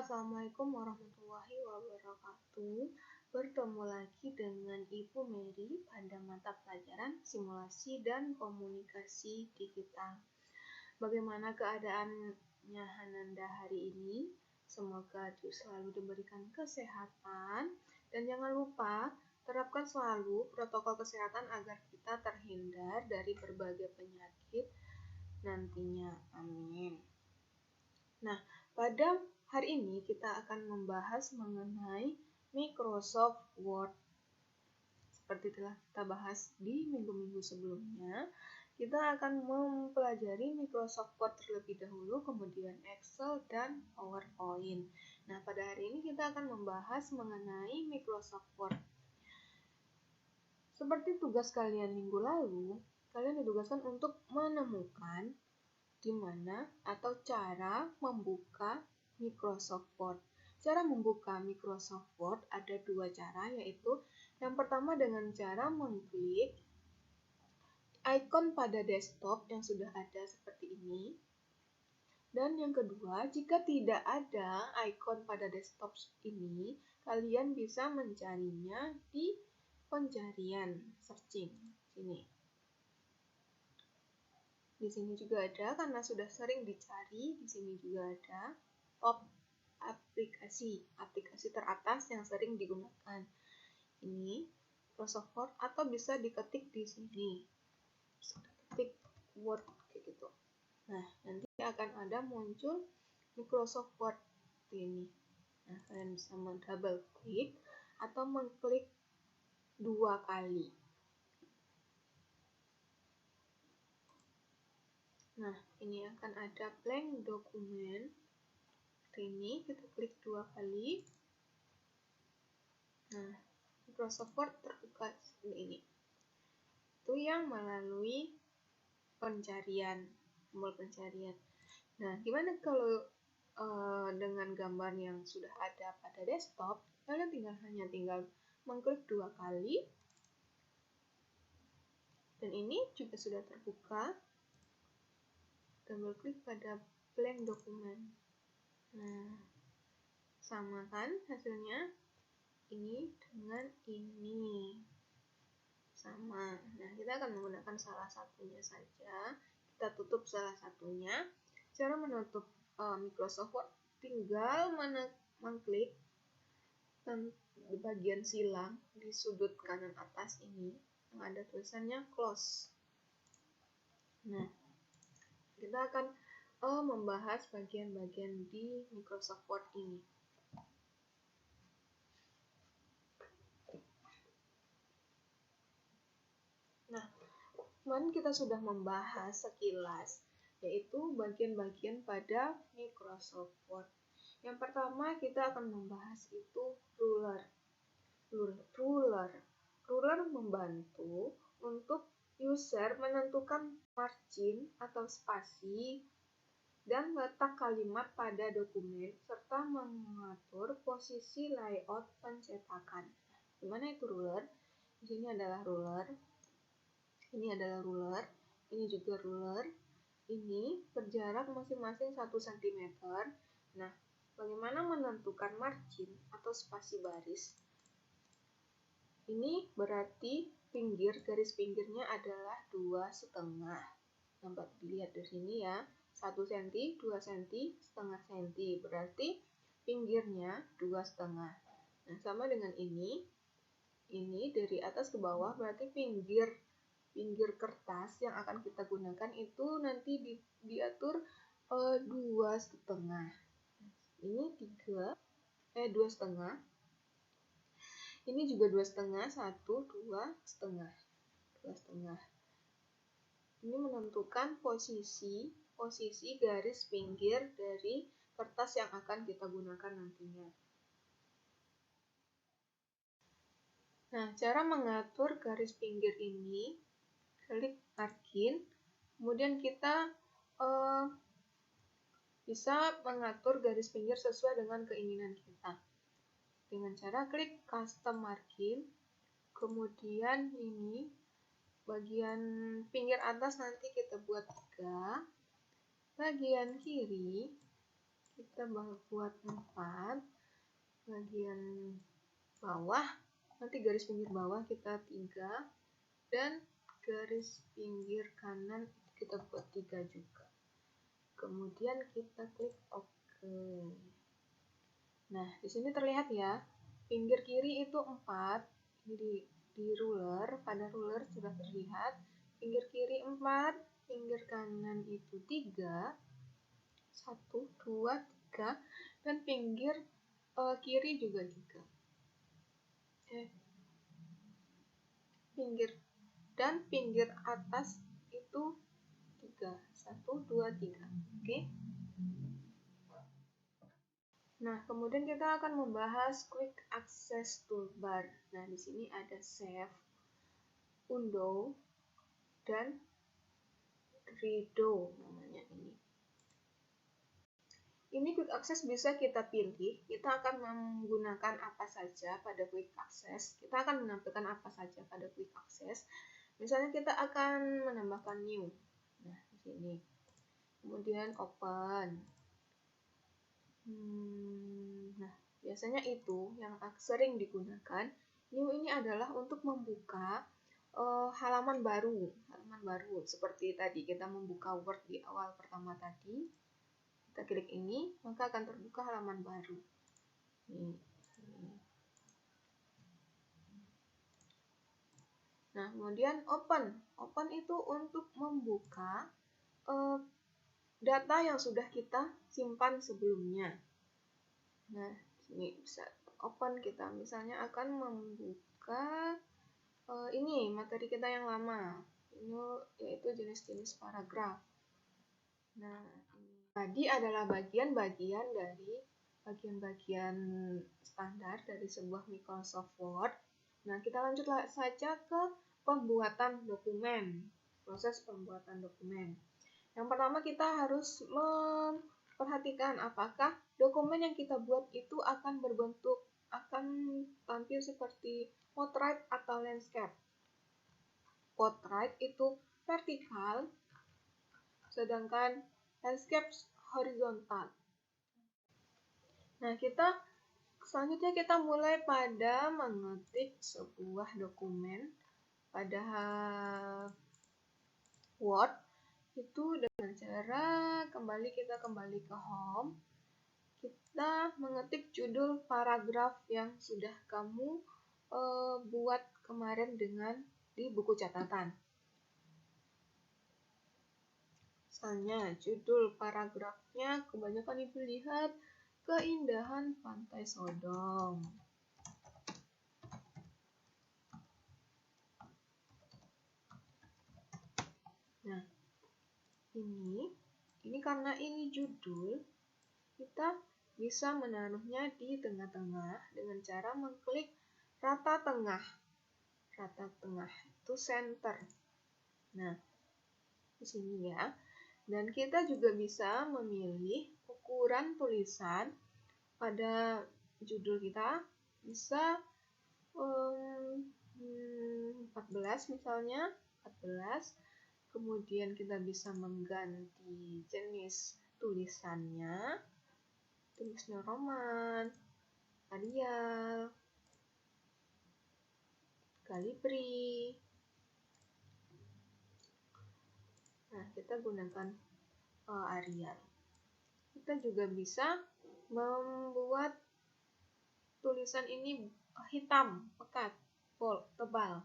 Assalamualaikum warahmatullahi wabarakatuh. Bertemu lagi dengan Ibu Mary pada mata pelajaran simulasi dan komunikasi digital. Bagaimana keadaannya Hananda hari ini? Semoga selalu diberikan kesehatan dan jangan lupa terapkan selalu protokol kesehatan agar kita terhindar dari berbagai penyakit nantinya. Amin. Nah, pada hari ini kita akan membahas mengenai Microsoft Word. Seperti telah kita bahas di minggu-minggu sebelumnya, kita akan mempelajari Microsoft Word terlebih dahulu, kemudian Excel dan PowerPoint. Nah, pada hari ini kita akan membahas mengenai Microsoft Word. Seperti tugas kalian minggu lalu, kalian ditugaskan untuk menemukan di mana atau cara membuka Microsoft Word. Cara membuka Microsoft Word ada dua cara, yaitu yang pertama dengan cara mengklik icon pada desktop yang sudah ada seperti ini. Dan yang kedua, jika tidak ada icon pada desktop ini, kalian bisa mencarinya di pencarian searching sini. Di sini juga ada karena sudah sering dicari. Di sini juga ada top aplikasi teratas yang sering digunakan. Ini Microsoft Word atau bisa diketik di sini. Bisa ketik Word kayak gitu. Nah, nanti akan ada muncul Microsoft Word ini. Nah, kalian bisa double klik atau mengklik 2 kali. Nah, ini akan ada blank dokumen. Ini kita klik 2 kali. Nah, Microsoft Word terbuka seperti ini. Itu yang melalui pencarian, tombol pencarian. Nah, gimana kalau dengan gambar yang sudah ada pada desktop? Kalian hanya tinggal mengklik 2 kali. Dan ini juga sudah terbuka. Double klik pada blank dokumen. Nah, sama kan hasilnya? Ini dengan ini. Sama. Nah, kita akan menggunakan salah satunya saja. Kita tutup salah satunya. Cara menutup Microsoft Word, tinggal mengklik di bagian silang di sudut kanan atas ini yang ada tulisannya close. Nah, kita akan membahas bagian-bagian di Microsoft Word ini. Nah, kemarin kita sudah membahas sekilas, yaitu bagian-bagian pada Microsoft Word. Yang pertama kita akan membahas itu ruler. Ruler membantu untuk user menentukan margin atau spasi dan letak kalimat pada dokumen serta mengatur posisi layout pencetakan. Gimana itu ruler? Di sini adalah ruler. Ini adalah ruler, ini juga ruler. Ini berjarak masing-masing 1 cm. Nah, bagaimana menentukan margin atau spasi baris? Ini berarti garis pinggirnya adalah 2,5. Dapat dilihat di sini ya, 1 cm, 2 cm, setengah cm. Berarti pinggirnya 2,5. Nah, sama dengan ini dari atas ke bawah berarti pinggir kertas yang akan kita gunakan itu nanti diatur 2,5. Ini 2,5. Ini juga 2,5, 1, 2,5. Ini menentukan posisi garis pinggir dari kertas yang akan kita gunakan nantinya. Nah, cara mengatur garis pinggir ini, klik margin, kemudian kita bisa mengatur garis pinggir sesuai dengan keinginan kita. Dengan cara klik custom margin, kemudian ini bagian pinggir atas nanti kita buat 3, bagian kiri kita buat 4 bagian bawah, nanti garis pinggir bawah kita 3, dan garis pinggir kanan kita buat 3 juga. Kemudian kita klik OK. Nah, di sini terlihat ya, pinggir kiri itu 4, ini di ruler, pada ruler sudah terlihat, pinggir kiri 4, pinggir kanan itu 3, 1, 2, 3, dan pinggir kiri juga 3. Pinggir atas itu 3, 1, 2, 3. Oke. Nah, kemudian kita akan membahas Quick Access Toolbar. Nah, di sini ada Save, Undo, dan Redo namanya ini. Ini Quick Access bisa kita pilih, kita akan menggunakan apa saja pada Quick Access. Kita akan menampilkan apa saja pada Quick Access. Misalnya kita akan menambahkan New. Nah, di sini. Kemudian Open. Nah, biasanya itu yang sering digunakan. New ini adalah untuk membuka halaman baru. Seperti tadi kita membuka Word di awal pertama tadi. Kita klik ini, maka akan terbuka halaman baru. Nah, kemudian Open. Open itu untuk membuka data yang sudah kita simpan sebelumnya. Nah, ini bisa Open, kita misalnya akan membuka ini materi kita yang lama. Ini yaitu jenis-jenis paragraf. Nah, tadi adalah bagian-bagian dari bagian standar dari sebuah Microsoft Word. Nah, kita lanjut saja ke pembuatan dokumen, proses pembuatan dokumen. Yang pertama kita harus memperhatikan apakah dokumen yang kita buat itu akan tampil seperti portrait atau landscape. Portrait itu vertikal, sedangkan landscape horizontal. Nah, selanjutnya kita mulai pada mengetik sebuah dokumen pada Word itu dengan cara kita kembali ke Home. Kita mengetik judul paragraf yang sudah kamu buat kemarin di buku catatan. Misalnya judul paragrafnya kebanyakan Ibu lihat Keindahan Pantai Sodong. Nah, ini karena ini judul, kita bisa menaruhnya di tengah-tengah dengan cara mengklik rata tengah. Rata tengah itu center. Nah, di sini ya. Dan kita juga bisa memilih ukuran tulisan pada judul kita, bisa 14 misalnya, 14. Kemudian kita bisa mengganti jenis tulisannya, tulisnya Roman, Arial, Calibri. Nah, kita gunakan Arial. Kita juga bisa membuat tulisan ini hitam, pekat, bold, tebal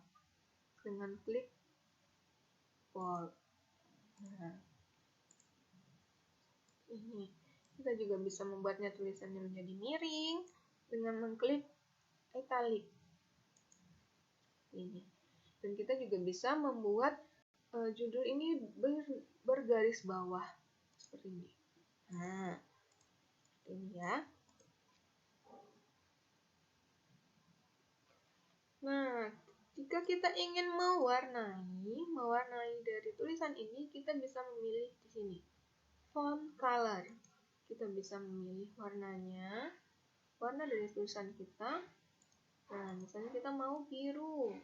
dengan klik bold. Nah, ini kita juga bisa membuatnya tulisannya menjadi miring dengan mengklik italic. Ini. Dan kita juga bisa membuat judul ini bergaris bawah seperti ini. Nah, ini ya. Nah, jika kita ingin mewarnai dari tulisan ini, kita bisa memilih di sini. Font color. Kita bisa memilih warnanya, warna dari tulisan kita. Nah, misalnya kita mau biru.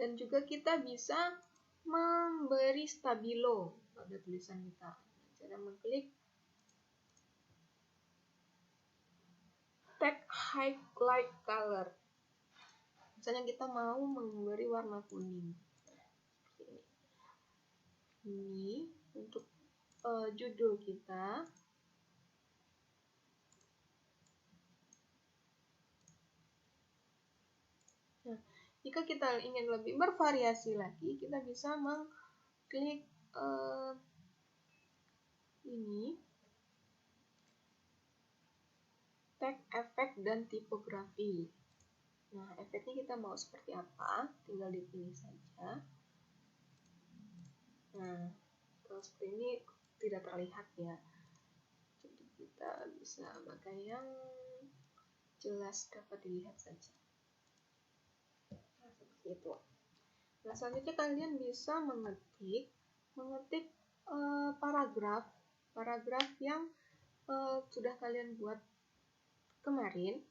Dan juga kita bisa memberi stabilo pada tulisan kita. Cara mengklik highlight color. Misalnya kita mau memberi warna kuning. Ini untuk judul kita. Nah, jika kita ingin lebih bervariasi lagi, kita bisa mengklik ini, tag efek dan tipografi. Nah, efeknya kita mau seperti apa, tinggal dipilih saja. Nah, kalau seperti ini tidak terlihat ya. Jadi kita bisa pakai yang jelas dapat dilihat saja. Nah, seperti itu. Nah, selanjutnya kalian bisa mengetik paragraf yang sudah kalian buat kemarin.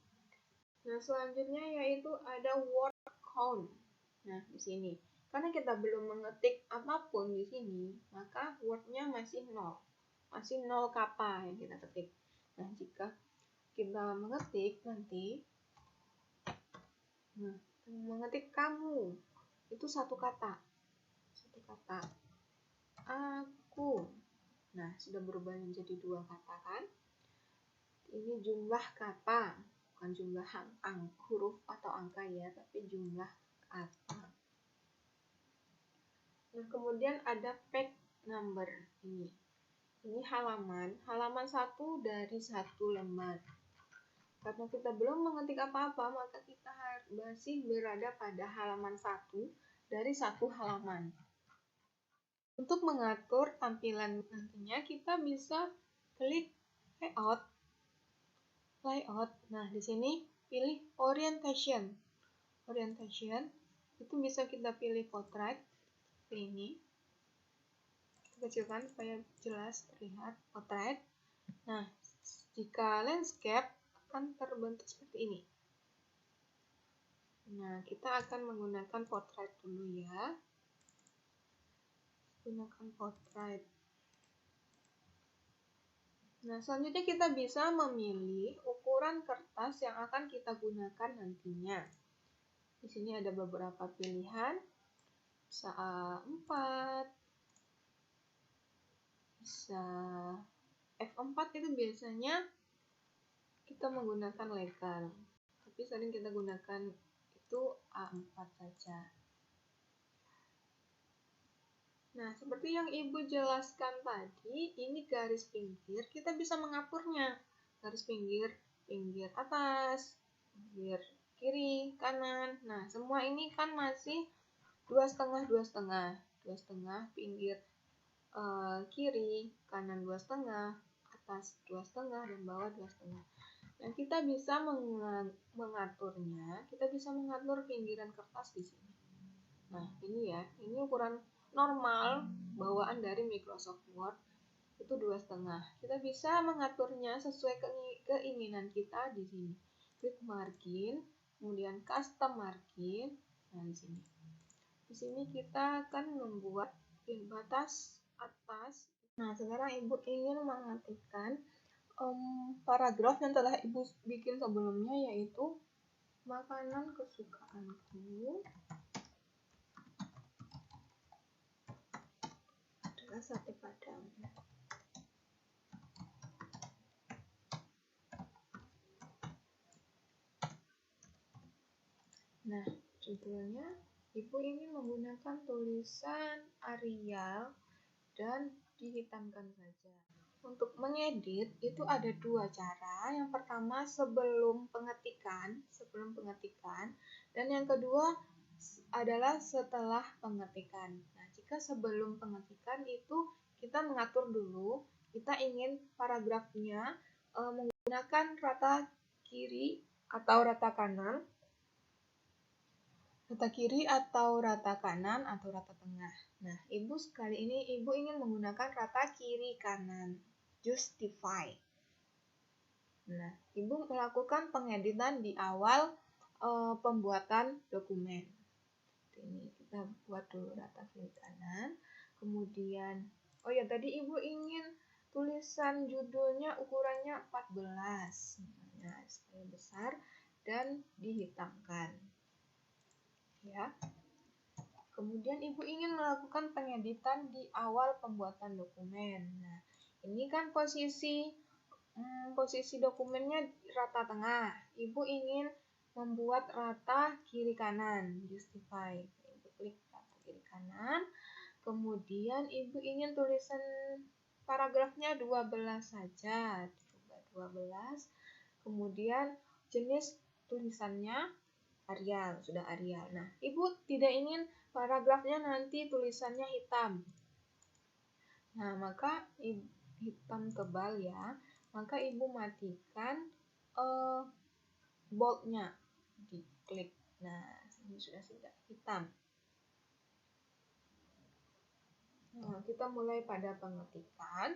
Nah, selanjutnya yaitu ada word count. Nah, di sini karena kita belum mengetik apapun di sini, maka wordnya masih 0. Masih 0 kata yang kita ketik. Nah, jika kita mengetik nanti, mengetik kamu, itu satu kata. Aku. Nah, sudah berubah menjadi 2 kata kan? Ini jumlah kata, bukan jumlah huruf atau angka ya, tapi jumlah kata. Nah, kemudian ada page number ini. Ini halaman 1 dari 1 lembar. Karena kita belum mengetik apa-apa, maka kita masih berada pada halaman 1 dari 1 halaman. Untuk mengatur tampilan nantinya, kita bisa klik layout. Nah, di sini pilih orientation. Itu bisa kita pilih portrait. Ini kita kecilkan supaya jelas terlihat portrait. Nah, jika landscape akan terbentuk seperti ini. Nah, kita akan menggunakan portrait dulu ya. Gunakan portrait. Nah, selanjutnya kita bisa memilih ukuran kertas yang akan kita gunakan nantinya. Di sini ada beberapa pilihan. Bisa A4, bisa F4, itu biasanya kita menggunakan legal. Tapi sering kita gunakan itu A4 saja. Nah, seperti yang Ibu jelaskan tadi, ini garis pinggir, kita bisa mengaturnya. Garis pinggir atas, pinggir kiri, kanan. Nah, semua ini kan masih 2,5, pinggir kiri, kanan 2,5, atas 2,5, dan bawah 2,5. Nah, kita bisa mengaturnya, kita bisa mengatur pinggiran kertas di sini. Nah, ini ya, ini ukuran normal bawaan dari Microsoft Word itu 2,5. Kita bisa mengaturnya sesuai keinginan kita di sini. Klik margin, kemudian custom margin. Nah, di sini. Di sini kita akan membuat batas atas. Nah, sekarang Ibu ingin mengetikkan paragraf yang telah Ibu bikin sebelumnya, yaitu makanan kesukaanku adalah sate padang. Nah, judulnya Ibu ingin menggunakan tulisan Arial dan dihitamkan saja. Untuk mengedit itu ada 2 cara. Yang pertama sebelum pengetikan, dan yang kedua adalah setelah pengetikan. Nah, jika sebelum pengetikan itu kita mengatur dulu, kita ingin paragrafnya menggunakan rata kiri atau rata kanan. Rata kiri atau rata kanan atau rata tengah. Nah, Ibu kali ini Ibu ingin menggunakan rata kiri kanan. Justify. Nah, Ibu melakukan pengeditan di awal pembuatan dokumen. Ini kita buat dulu rata kiri kanan. Kemudian, oh ya tadi Ibu ingin tulisan judulnya ukurannya 14. Nah, supaya besar dan dihitamkan. Ya. Kemudian Ibu ingin melakukan pengeditan di awal pembuatan dokumen. Nah, ini kan posisi dokumennya rata tengah. Ibu ingin membuat rata kiri kanan, justify. Ibu klik rata kiri kanan. Kemudian Ibu ingin tulisan paragrafnya 12 saja. Coba 12. Kemudian jenis tulisannya Arial, sudah Arial. Nah, Ibu tidak ingin paragrafnya nanti tulisannya hitam. Nah, maka hitam tebal ya. Maka Ibu matikan boldnya, diklik. Nah, ini sudah hitam. Nah, kita mulai pada pengetikan.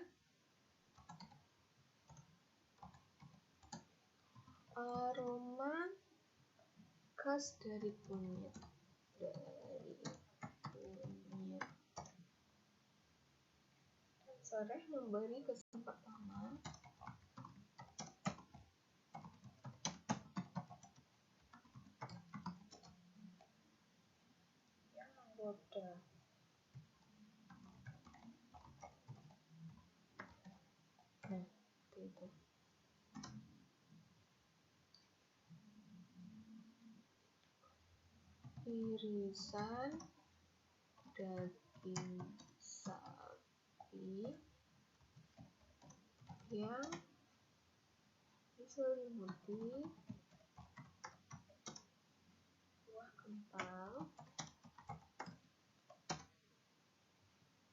Aroma khas dari kunyit. Sareh memberi kesan pertama yang menggoda. Nah, itu. Irisan daging sapi yang diselimuti kuah kental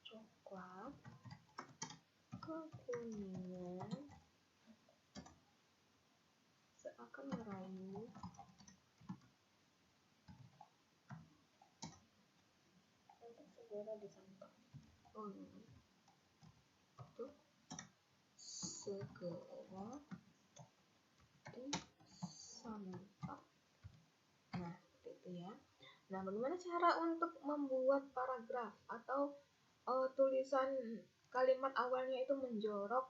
coklat kekuningan seakan merayu untuk segera disantap. Oh ini itu segera disantap. Nah, seperti itu ya. Nah, bagaimana cara untuk membuat paragraf atau tulisan kalimat awalnya itu menjorok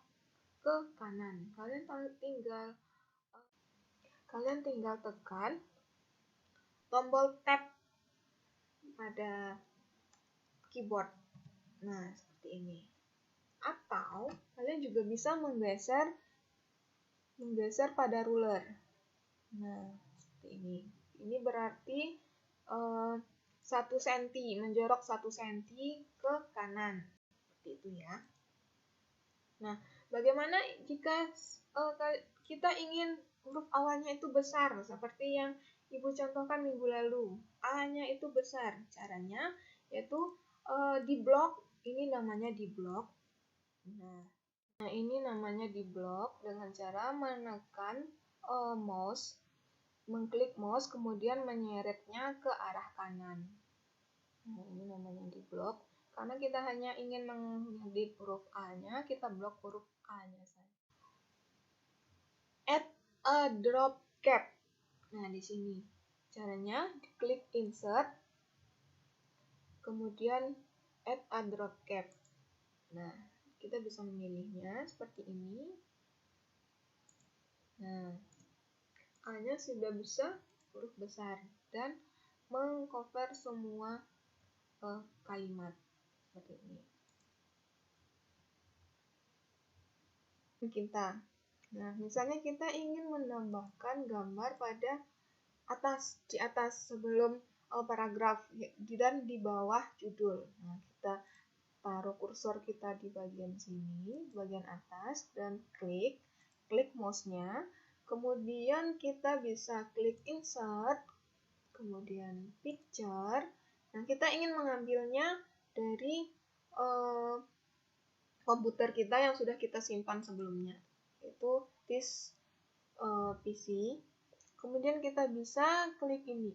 ke kanan? Kalian tinggal tekan tombol tab pada keyboard. Nah, seperti ini. Atau kalian juga bisa menggeser pada ruler. Nah, seperti ini. Ini berarti 1 cm, menjorok 1 cm ke kanan. Seperti itu ya. Nah, bagaimana jika kita ingin huruf awalnya itu besar, seperti yang Ibu contohkan minggu lalu. A-nya itu besar. Caranya yaitu di blok, ini namanya di blok. Nah, ini namanya di blok dengan cara menekan mouse, mengklik mouse, kemudian menyeretnya ke arah kanan. Nah, ini namanya di blok. Karena kita hanya ingin mengedit huruf A-nya, kita blok huruf A-nya saja. Add a drop cap. Nah, di sini caranya klik insert, kemudian add a drop cap. Nah, kita bisa memilihnya seperti ini. Nah, A-nya sudah bisa huruf besar dan mengcover semua kalimat seperti ini. Nah, misalnya kita ingin menambahkan gambar pada di atas sebelum paragraf dan di bawah judul. Nah, kita taruh kursor kita di bagian sini, bagian atas, dan klik mouse-nya. Kemudian kita bisa klik insert, kemudian picture. Nah, kita ingin mengambilnya dari komputer kita yang sudah kita simpan sebelumnya, yaitu disk PC. Kemudian kita bisa klik ini,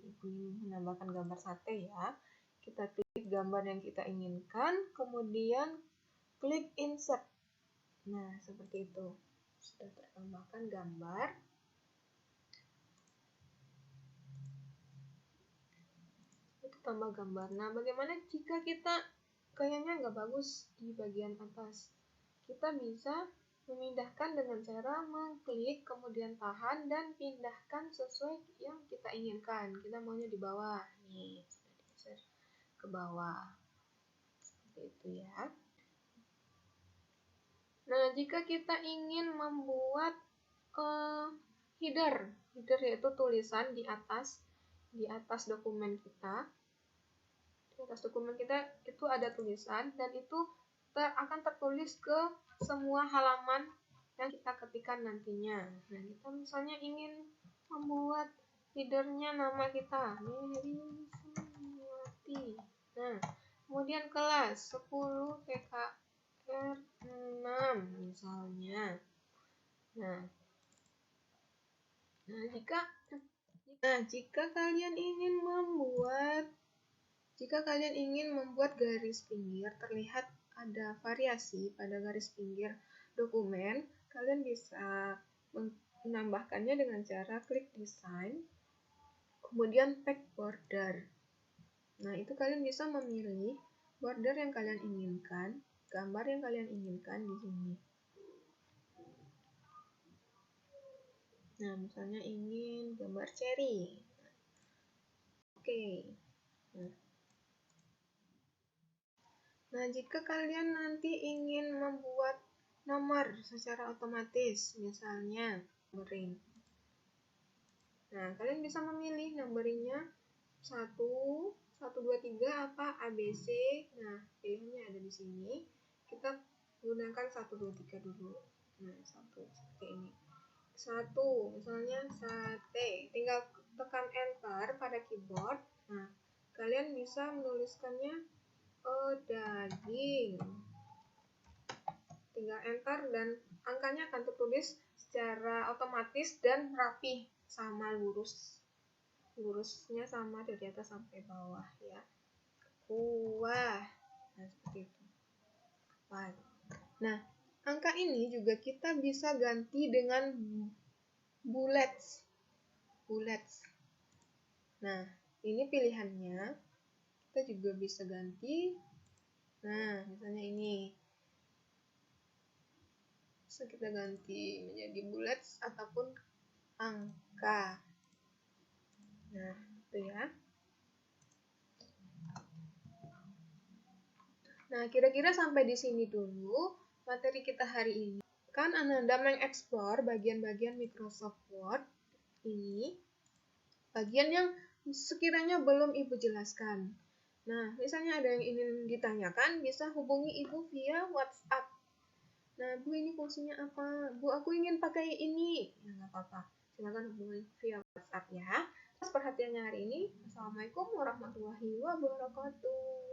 menambahkan gambar sate ya. Kita klik gambar yang kita inginkan, kemudian klik insert. Nah, seperti itu. Sudah tertambahkan gambar. Itu tambah gambar. Nah, bagaimana jika kita kayaknya nggak bagus di bagian atas? Kita bisa Memindahkan dengan cara mengklik, kemudian tahan, dan pindahkan sesuai yang kita inginkan. Kita maunya di bawah. Nih, sudah digeser ke bawah. Seperti itu ya. Nah, jika kita ingin membuat header yaitu tulisan di atas dokumen kita. Di atas dokumen kita itu ada tulisan, dan itu akan tertulis ke semua halaman yang kita ketikkan nantinya. Nah, kita misalnya ingin membuat headernya nama kita, Mary Sumiati. Nah, kemudian kelas 10 PKR 6 misalnya. Nah, jika kalian ingin membuat garis pinggir, terlihat ada variasi pada garis pinggir dokumen, kalian bisa menambahkannya dengan cara klik desain, kemudian pack border. Nah, itu kalian bisa memilih border yang kalian inginkan, gambar yang kalian inginkan di sini. Nah, misalnya ingin gambar cherry. Oke. Nah, jika kalian nanti ingin membuat nomor secara otomatis, misalnya numbering. Nah, kalian bisa memilih numberingnya 1, 1, 2, 3 apa ABC. Nah, pilihannya ada di sini. Kita gunakan 1, 2, 3 dulu. Nah, 1 seperti ini. 1, misalnya sate. Tinggal tekan enter pada keyboard. Nah, kalian bisa menuliskannya daging. Tinggal enter dan angkanya akan tertulis secara otomatis dan rapi, sama lurusnya sama dari atas sampai bawah ya. Wah, nah seperti itu. Nah, angka ini juga kita bisa ganti dengan bullets. Nah, ini pilihannya. Kita juga bisa ganti. Nah, misalnya ini. Bisa kita ganti menjadi bullets ataupun angka. Nah, itu ya. Nah, kira-kira sampai di sini dulu materi kita hari ini. Kan Ananda mengeksplor bagian-bagian Microsoft Word ini, bagian yang sekiranya belum Ibu jelaskan. Nah, misalnya ada yang ingin ditanyakan, bisa hubungi Ibu via WhatsApp. Nah, Bu, ini fungsinya apa? Bu, aku ingin pakai ini. Ya, nggak apa-apa. Silakan hubungi via WhatsApp ya. Atas perhatiannya hari ini. Assalamualaikum warahmatullahi wabarakatuh.